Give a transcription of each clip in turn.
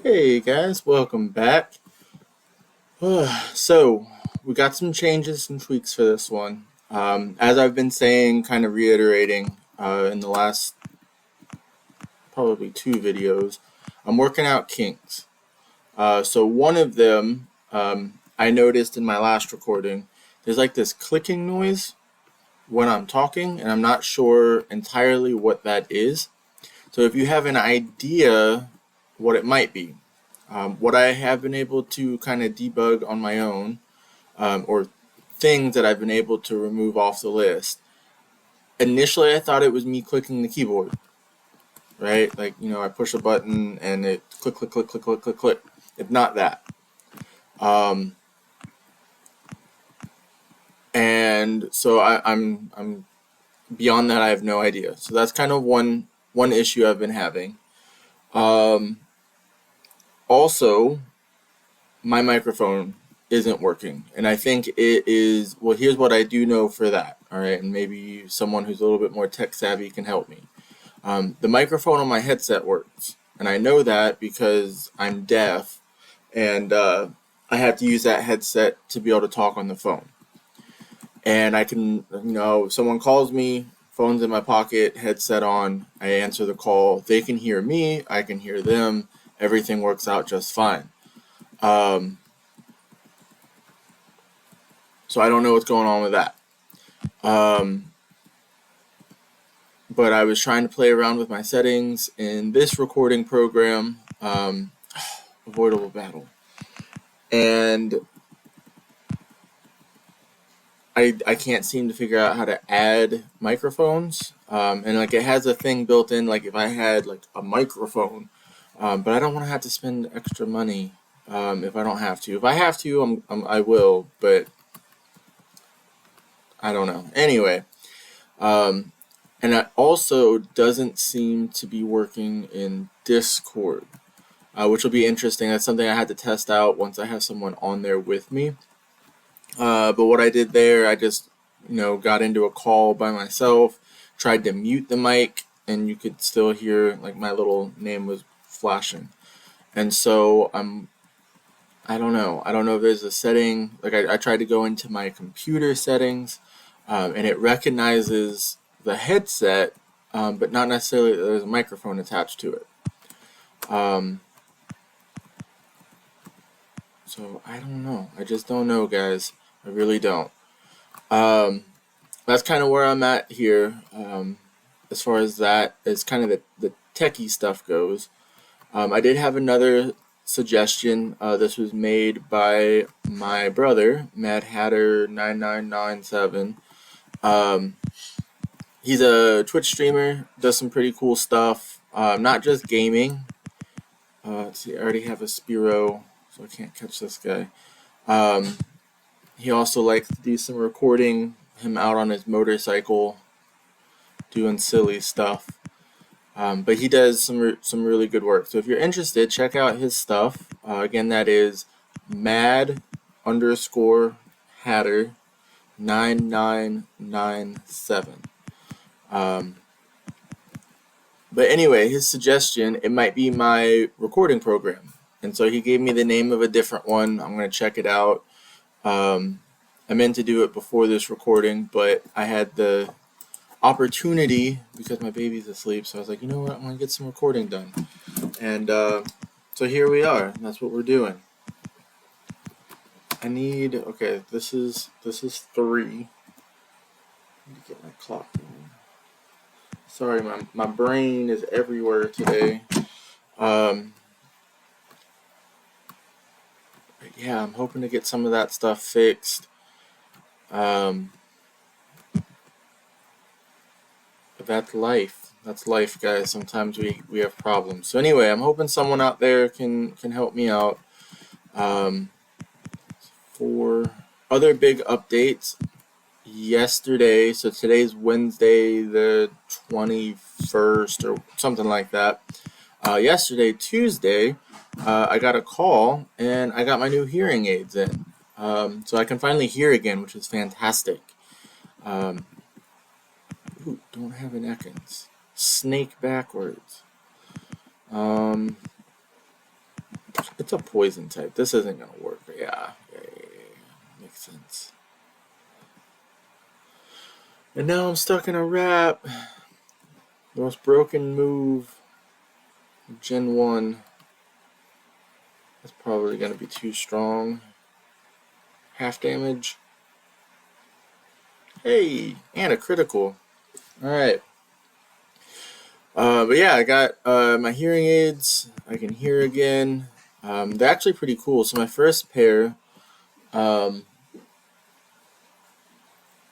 Hey guys, welcome back. So, we got some changes and tweaks for this one. As I've been saying, kind of reiterating in the last probably two videos, I'm working out kinks. So, one of them I noticed in my last recording, there's like this clicking noise when I'm talking, and I'm not sure entirely what that is. So, if you have an idea what it might be, what I have been able to kind of debug on my own, or things that I've been able to remove off the list. Initially, I thought it was me clicking the keyboard, right? Like, I push a button and it click, click, click, click, click, click, click. It's not that. And so I'm beyond that. I have no idea. So that's kind of one issue I've been having. Also, my microphone isn't working, and I think it is. Well, here's what I do know for that. All right, and maybe someone who's a little bit more tech savvy can help me. The microphone on my headset works, and I know that because I'm deaf, and I have to use that headset to be able to talk on the phone. And I can, if someone calls me, phone's in my pocket, headset on, I answer the call. They can hear me, I can hear them. Everything works out just fine. So I don't know what's going on with that. But I was trying to play around with my settings in this recording program, avoidable battle. And I can't seem to figure out how to add microphones. And like it has a thing built in, like if I had like a microphone, but I don't want to have to spend extra money if I don't have to. If I have to, I will, but I don't know. Anyway, and it also doesn't seem to be working in Discord, which will be interesting. That's something I had to test out once I have someone on there with me. But what I did there, I just, got into a call by myself, tried to mute the mic, and you could still hear, like, my little name was flashing. And so I don't know. I don't know if there's a setting. Like, I tried to go into my computer settings, and it recognizes the headset, but not necessarily that there's a microphone attached to it. So I don't know. I just don't know, guys. I really don't. That's kind of where I'm at here. As far as that, as kind of the techie stuff goes. I did have another suggestion. This was made by my brother, Mad Hatter 9997. He's a Twitch streamer, does some pretty cool stuff. Not just gaming. Let's see, I already have a Spiro, so I can't catch this guy. He also likes to do some recording, him out on his motorcycle, doing silly stuff. But he does some really good work. So if you're interested, check out his stuff. Again, that is mad_hatter 9997. But anyway, his suggestion, it might be my recording program. And so he gave me the name of a different one. I'm going to check it out. I meant to do it before this recording, but I had the opportunity because my baby's asleep. So I was like, you know what? I'm going to get some recording done. And so here we are. That's what we're doing. Okay, this is 3. I need to get my clock going. Sorry, my brain is everywhere today. Yeah, I'm hoping to get some of that stuff fixed. But that's life. That's life, guys. Sometimes we have problems. So anyway, I'm hoping someone out there can help me out. For other big updates, yesterday, so today's Wednesday the 21st or something like that. Yesterday, Tuesday, I got a call and I got my new hearing aids in. So I can finally hear again, which is fantastic. Ooh, don't have an Ekans. Snake backwards. It's a poison type. This isn't gonna work. Yeah. Makes sense. And now I'm stuck in a wrap. The most broken move. Gen 1. That's probably gonna be too strong. Half damage. Hey, and a critical. Alright. But yeah, I got my hearing aids. I can hear again. They're actually pretty cool. So my first pair, I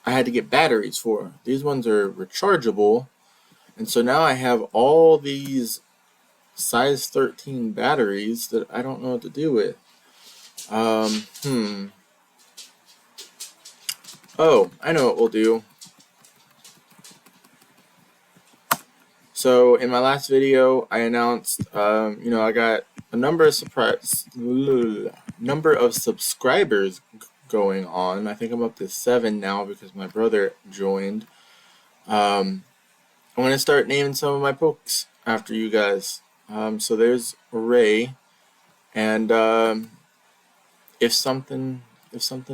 had to get batteries for. These ones are rechargeable. And so now I have all these size 13 batteries that I don't know what to do with. Oh, I know what we'll do. So in my last video, I announced, I got a number of subscribers going on. I think I'm up to 7 now because my brother joined. I'm gonna start naming some of my pokes after you guys. So there's Ray, and if something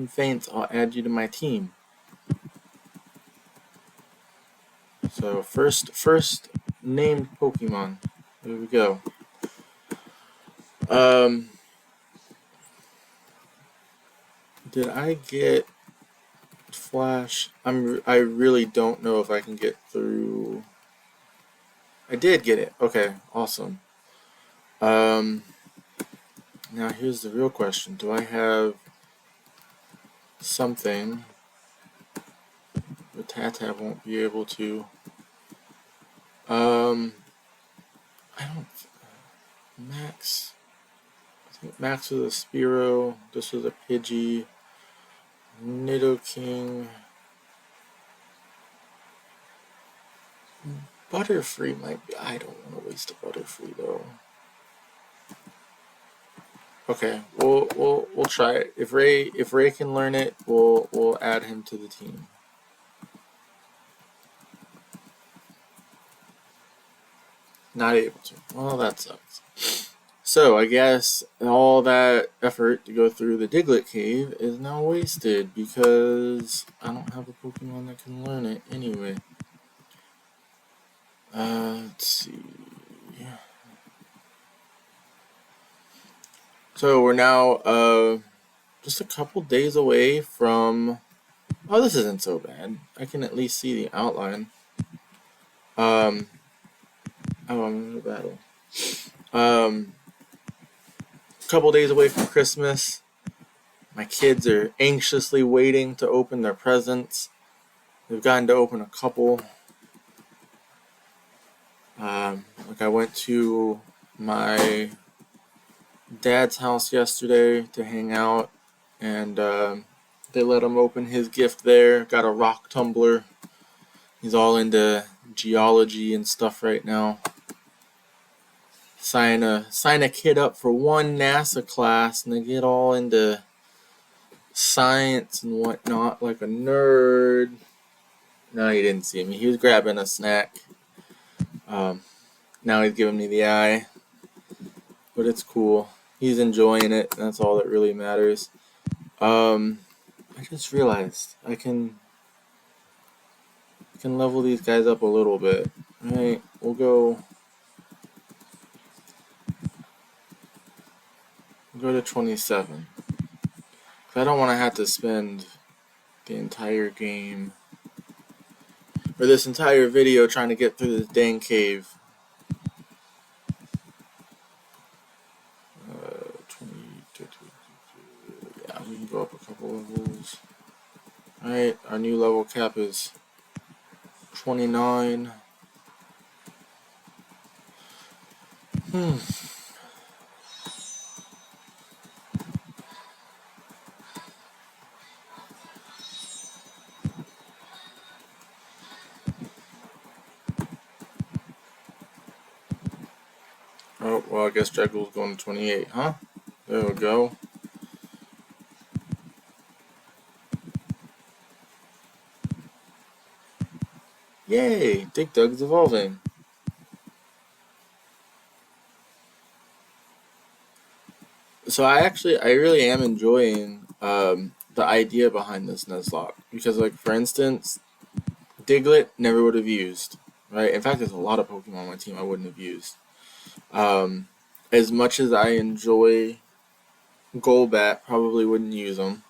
faints, I'll add you to my team. So first named Pokemon. Here we go. Did I get Flash? I really don't know if I can get through. I did get it. Okay, awesome. Now here's the real question. Do I have something the Tata won't be able to? I don't. Max. I think Max was a Spearow. This was a Pidgey. Nidoking. Butterfree might be. I don't want to waste a Butterfree though. Okay, we'll try it. If Ray can learn it, we'll add him to the team. Not able to. Well, that sucks. So I guess all that effort to go through the Diglett cave is now wasted because I don't have a Pokemon that can learn it anyway. Let's see. So we're now just a couple days away from. Oh, this isn't so bad. I can at least see the outline. Oh, I'm in a battle. A couple days away from Christmas. My kids are anxiously waiting to open their presents. They've gotten to open a couple. Like I went to my dad's house yesterday to hang out, and they let him open his gift there. Got a rock tumbler. He's all into geology and stuff right now. Sign a kid up for one NASA class, and they get all into science and whatnot like a nerd. No, he didn't see me. He was grabbing a snack. Now he's giving me the eye, but it's cool. He's enjoying it. And that's all that really matters. I just realized I can level these guys up a little bit. All right, we'll go to 27. I don't want to have to spend the entire game or this entire video trying to get through this dang cave. 20. Yeah, we can go up a couple levels. Alright, our new level cap is 29. Oh, well, I guess Jekyll's going to 28, huh? There we go. Yay! Dig Dug's evolving. So I really am enjoying the idea behind this Nuzlocke because, like, for instance, Diglett never would have used, right? In fact, there's a lot of Pokemon on my team I wouldn't have used. Um, as much as I enjoy Golbat, probably wouldn't use them.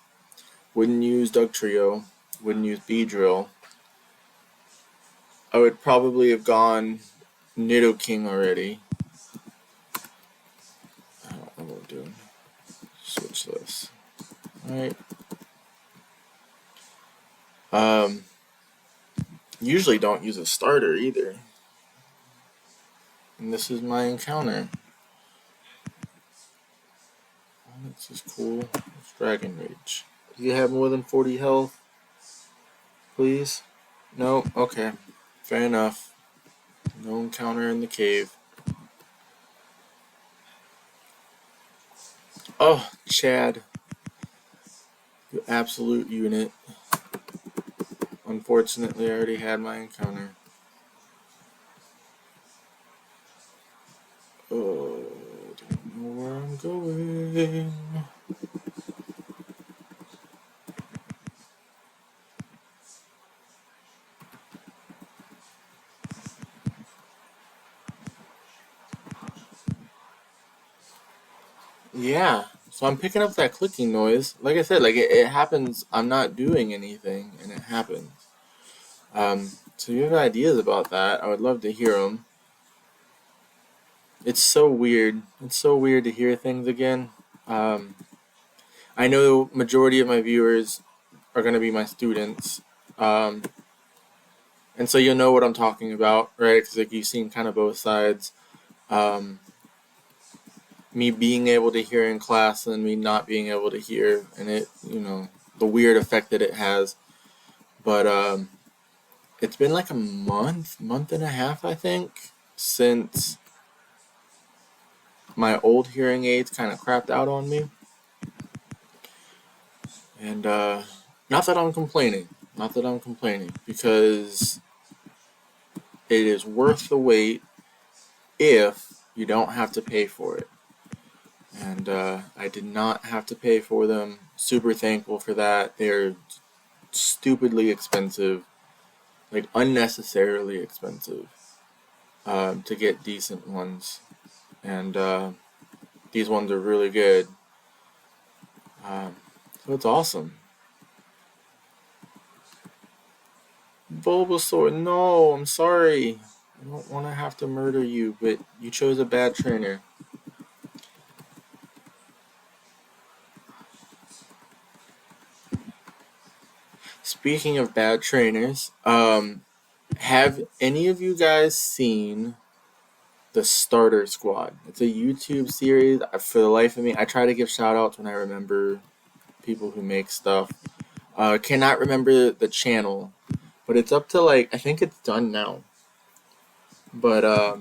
Wouldn't use Dugtrio. Wouldn't use Beedrill. I would probably have gone Nidoking already. I don't know what we're doing. Switch this. Alright. Usually don't use a starter either. And this is my encounter. Oh, this is cool. It's Dragon Rage. Do you have more than 40 health? Please? No? Okay. Fair enough. No encounter in the cave. Oh, Chad. You absolute unit. Unfortunately, I already had my encounter. Oh, I don't know where I'm going. Yeah, so I'm picking up that clicking noise. Like I said, like it happens. I'm not doing anything, and it happens. So you have ideas about that? I would love to hear them. It's so weird. It's so weird to hear things again. Um, I know majority of my viewers are going to be my students, um, and so you'll know what I'm talking about, right? Because like you've seen kind of both sides. Um, me being able to hear in class and me not being able to hear, and it, the weird effect that it has. But it's been like a month and a half, I think, since my old hearing aids kind of crapped out on me. And not that I'm complaining, because it is worth the wait if you don't have to pay for it. And I did not have to pay for them. Super thankful for that. They're stupidly expensive, like unnecessarily expensive, to get decent ones. And these ones are really good. So it's awesome. Bulbasaur, no, I'm sorry. I don't want to have to murder you, but you chose a bad trainer. Speaking of bad trainers, have any of you guys seen the Starter Squad? It's a YouTube series. For the life of me, I try to give shout outs when I remember people who make stuff. Cannot remember the channel, but it's up to like, I think it's done now. But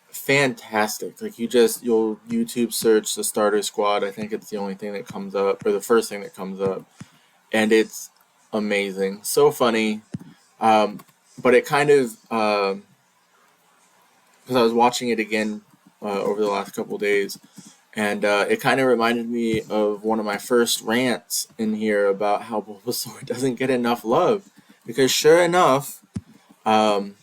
fantastic. Like you'll YouTube search the Starter Squad. I think it's the only thing that comes up, or the first thing that comes up, and it's amazing. So funny. But it kind of, because I was watching it again over the last couple days, and it kind of reminded me of one of my first rants in here about how Bulbasaur doesn't get enough love. Because sure enough, Charmander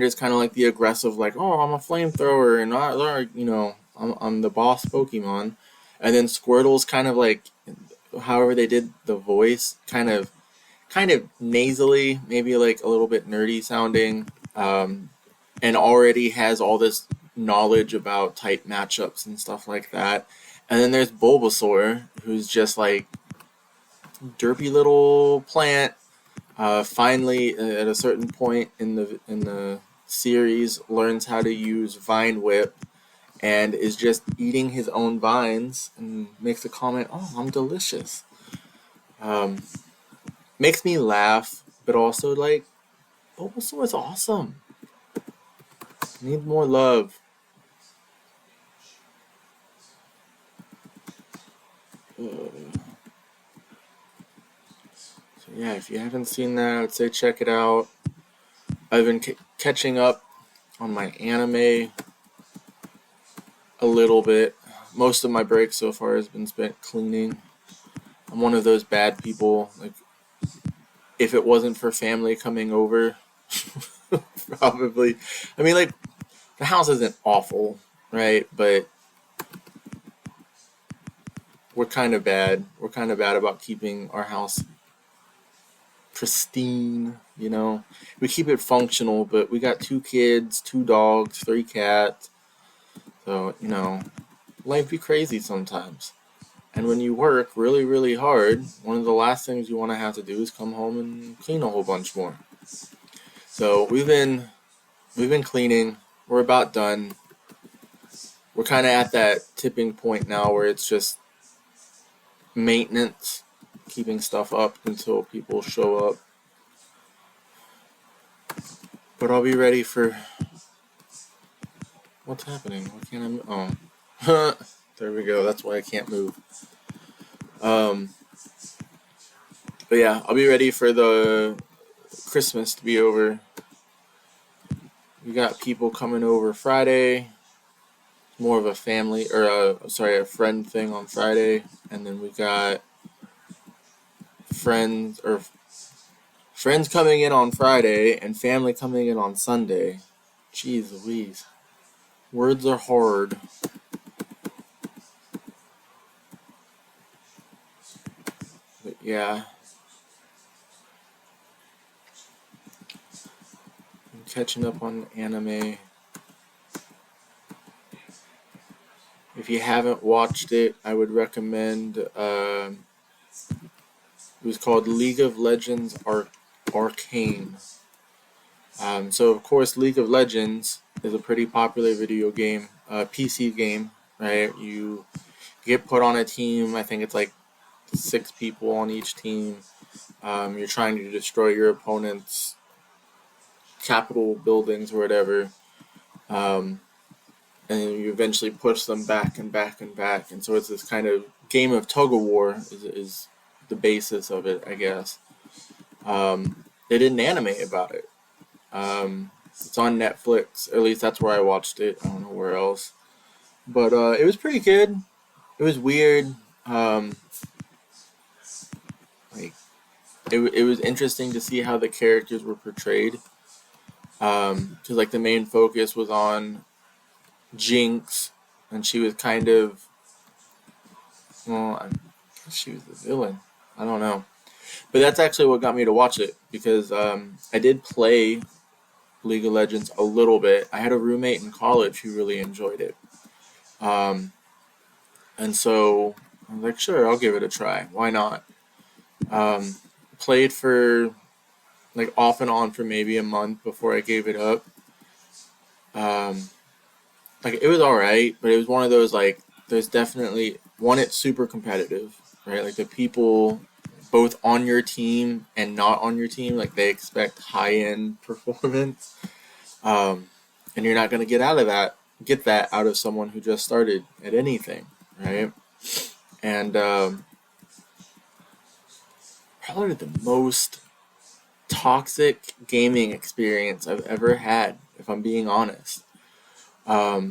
is kind of like the aggressive, like, oh, I'm a flamethrower, and I'm the boss Pokemon. And then Squirtle's kind of like, however they did the voice, kind of nasally, maybe like a little bit nerdy sounding, and already has all this knowledge about type matchups and stuff like that. And then there's Bulbasaur, who's just like derpy little plant. Finally, at a certain point in the series, learns how to use Vine Whip and is just eating his own vines and makes a comment, "Oh, I'm delicious." Um, Makes me laugh, but also like Bulbasaur is awesome. Need more love. So yeah, if you haven't seen that, I'd say check it out. I've been catching up on my anime a little bit. most of my break so far has been spent cleaning. I'm one of those bad people. Like, if it wasn't for family coming over, probably. I mean, like, the house isn't awful, right? But we're kind of bad. We're kind of bad about keeping our house pristine, you know. We keep it functional, but we got 2 kids, 2 dogs, 3 cats. So, you know, life be crazy sometimes. And when you work really, really hard, one of the last things you want to have to do is come home and clean a whole bunch more. So we've been cleaning. We're about done. We're kind of at that tipping point now where it's just maintenance, keeping stuff up until people show up. But I'll be ready for... What's happening? Why can't I move? Oh. There we go. That's why I can't move. But yeah, I'll be ready for the Christmas to be over. We got people coming over Friday. More of a family, or a friend thing on Friday. And then we got friends coming in on Friday and family coming in on Sunday. Jeez Louise. Words are hard. But yeah. I'm catching up on anime. If you haven't watched it, I would recommend, it was called League of Legends Arcane. So of course, League of Legends is a pretty popular video game, PC game, right? You get put on a team. I think it's like 6 people on each team. You're trying to destroy your opponent's capital buildings or whatever. And you eventually push them back and back and back. And so it's this kind of game of tug-of-war is the basis of it, I guess. They did an anime about it. It's on Netflix. At least that's where I watched it. I don't know where else. But it was pretty good. It was weird. Like it was interesting to see how the characters were portrayed. Because like the main focus was on Jinx, and she was kind of, well, I guess she was the villain. I don't know. But that's actually what got me to watch it, because I did play League of Legends a little bit. I had a roommate in college who really enjoyed it. And so I was like, sure, I'll give it a try. Why not? Played for, like, off and on for maybe a month before I gave it up. Like, it was alright, but it was one of those, like, there's definitely, one, it's super competitive, right? Like, the people both on your team and not on your team, like, they expect high-end performance. And you're not going to get that out of someone who just started at anything, right? And probably the most toxic gaming experience I've ever had, if I'm being honest. Because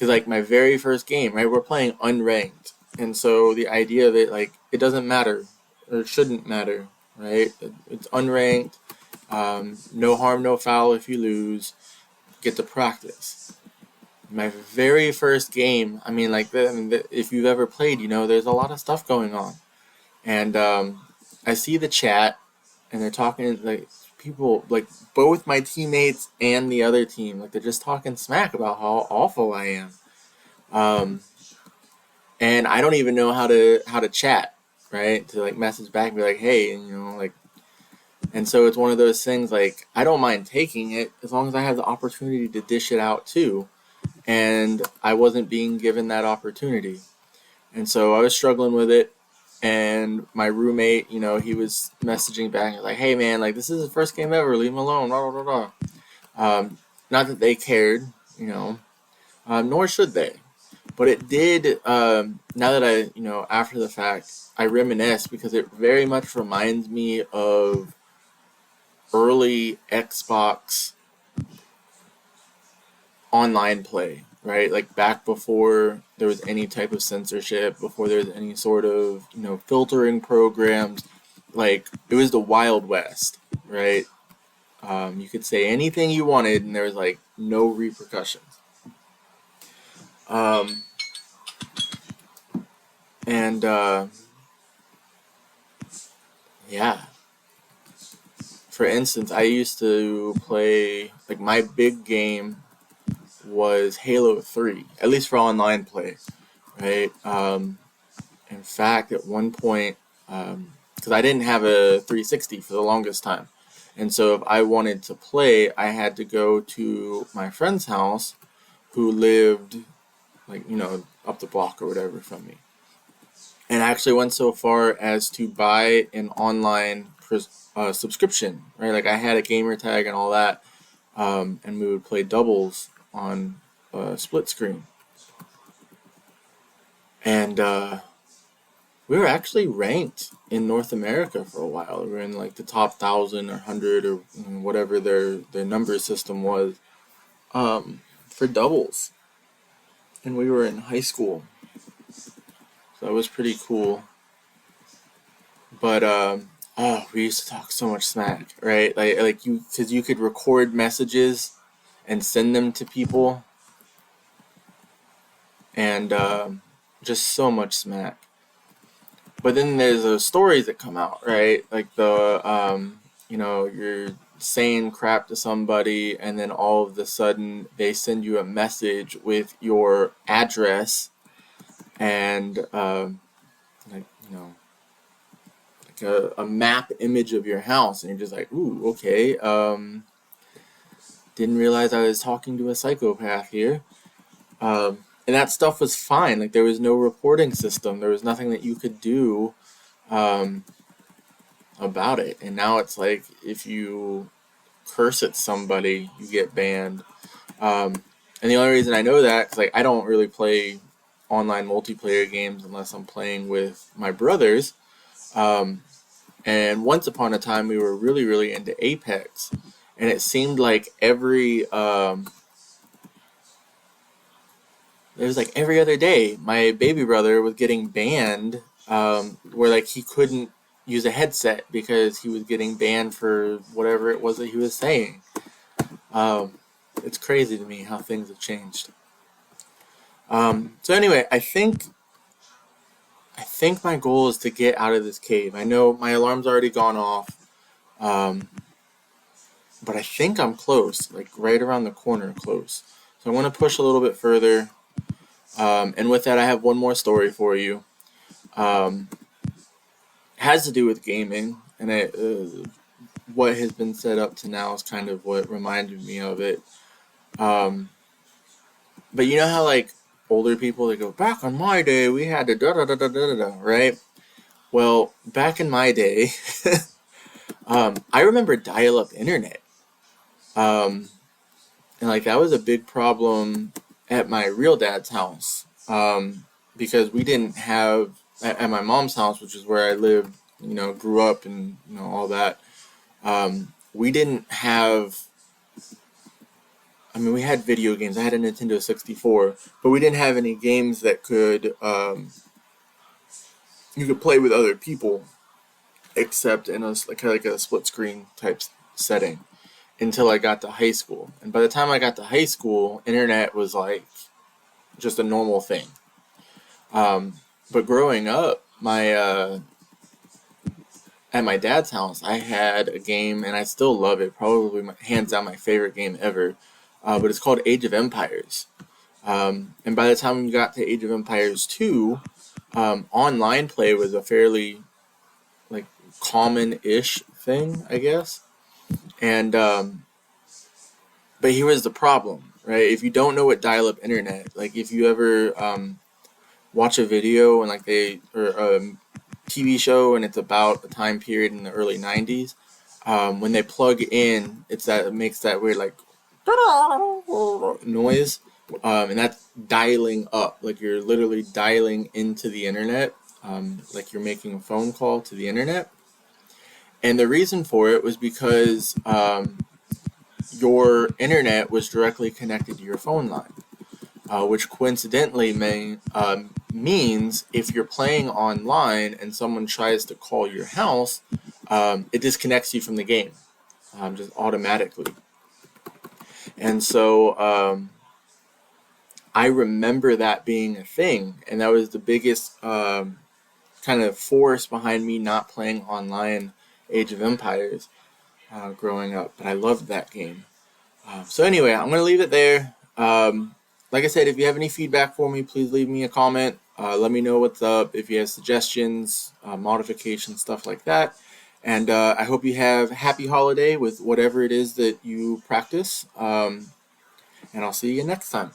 like my very first game, right, we're playing unranked, and so the idea that like it doesn't matter or it shouldn't matter, right? It's unranked, no harm, no foul if you lose, get to practice. My very first game, I mean, like if you've ever played, you know, there's a lot of stuff going on, and I see the chat, and they're talking like people, like both my teammates and the other team, like they're just talking smack about how awful I am, and I don't even know how to chat, right? To like message back and be like, hey, and you know, like, and so it's one of those things like I don't mind taking it as long as I have the opportunity to dish it out too, and I wasn't being given that opportunity, and so I was struggling with it. And my roommate, you know, he was messaging back like, "Hey, man, like this is his first game ever. Leave him alone." Blah blah blah blah. Not that they cared, you know, nor should they. But it did. Now that I, you know, after the fact, I reminisce because it very much reminds me of early Xbox online play. right? Like back before there was any type of censorship, before there was any sort of, filtering programs. Like, it was the Wild West, right? You could say anything you wanted, and there was like no repercussions. Um, and yeah, for instance, I used to play, like, my big game was Halo 3, at least for online play, right? In fact, at one point, because I didn't have a 360 for the longest time, and so if I wanted to play, I had to go to my friend's house who lived, like, up the block or whatever from me. And I actually went so far as to buy an online subscription, right? Like, I had a gamer tag and all that, and we would play doubles on split screen. And we were actually ranked in North America for a while. We were in like the top 1,000 or 100 or whatever their number system was, for doubles. And we were in high school. So that was pretty cool. But oh, we used to talk so much smack, right? Like because you could record messages and send them to people, and just so much smack. But then there's those stories that come out, right? Like you're saying crap to somebody, and then all of a sudden they send you a message with your address and like like a map image of your house, and you're just like, ooh, okay. Didn't realize I was talking to a psychopath here. And that stuff was fine. Like, there was no reporting system. There was nothing that you could do about it. And now it's like, if you curse at somebody, you get banned. And the only reason I know that, because like, I don't really play online multiplayer games unless I'm playing with my brothers. And once upon a time, we were really, really into Apex. And it seemed like every other day, my baby brother was getting banned, where like he couldn't use a headset because he was getting banned for whatever it was that he was saying. It's crazy to me how things have changed. So anyway, I think my goal is to get out of this cave. I know my alarm's already gone off, but I think I'm close, like right around the corner, close. So I want to push a little bit further. And with that, I have one more story for you. It has to do with gaming, and what has been set up to now is kind of what reminded me of it. But you know how, like, older people, they go, back on my day, we had to da da da da da da, right? Well, back in my day, I remember dial-up internet. And like, that was a big problem at my real dad's house, because we didn't have, at my mom's house, which is where I lived, grew up, and all that. We didn't have. I mean, we had video games. I had a Nintendo 64, but we didn't have any games that could you could play with other people, except in a like a split screen type setting, until I got to high school. And by the time I got to high school, internet was like just a normal thing. But growing up, at my dad's house, I had a game, and I still love it. Probably hands down my favorite game ever. But it's called Age of Empires. And by the time we got to Age of Empires 2, online play was a fairly, like, common-ish thing, I guess. And but here was the problem, right? If you don't know what dial-up internet, like, if you ever watch a video and like or a TV show and it's about a time period in the early 90s, when they plug in, it makes that weird, like, noise, and that's dialing up. Like, you're literally dialing into the internet, like you're making a phone call to the internet. And the reason for it was because your internet was directly connected to your phone line. which coincidentally means if you're playing online and someone tries to call your house, it disconnects you from the game just automatically. And so I remember that being a thing, and that was the biggest kind of force behind me not playing online Age of Empires growing up. But I loved that game. So anyway, I'm going to leave it there. Like I said, if you have any feedback for me, please leave me a comment. Let me know what's up. If you have suggestions, modifications, stuff like that. And I hope you have a happy holiday with whatever it is that you practice. And I'll see you next time.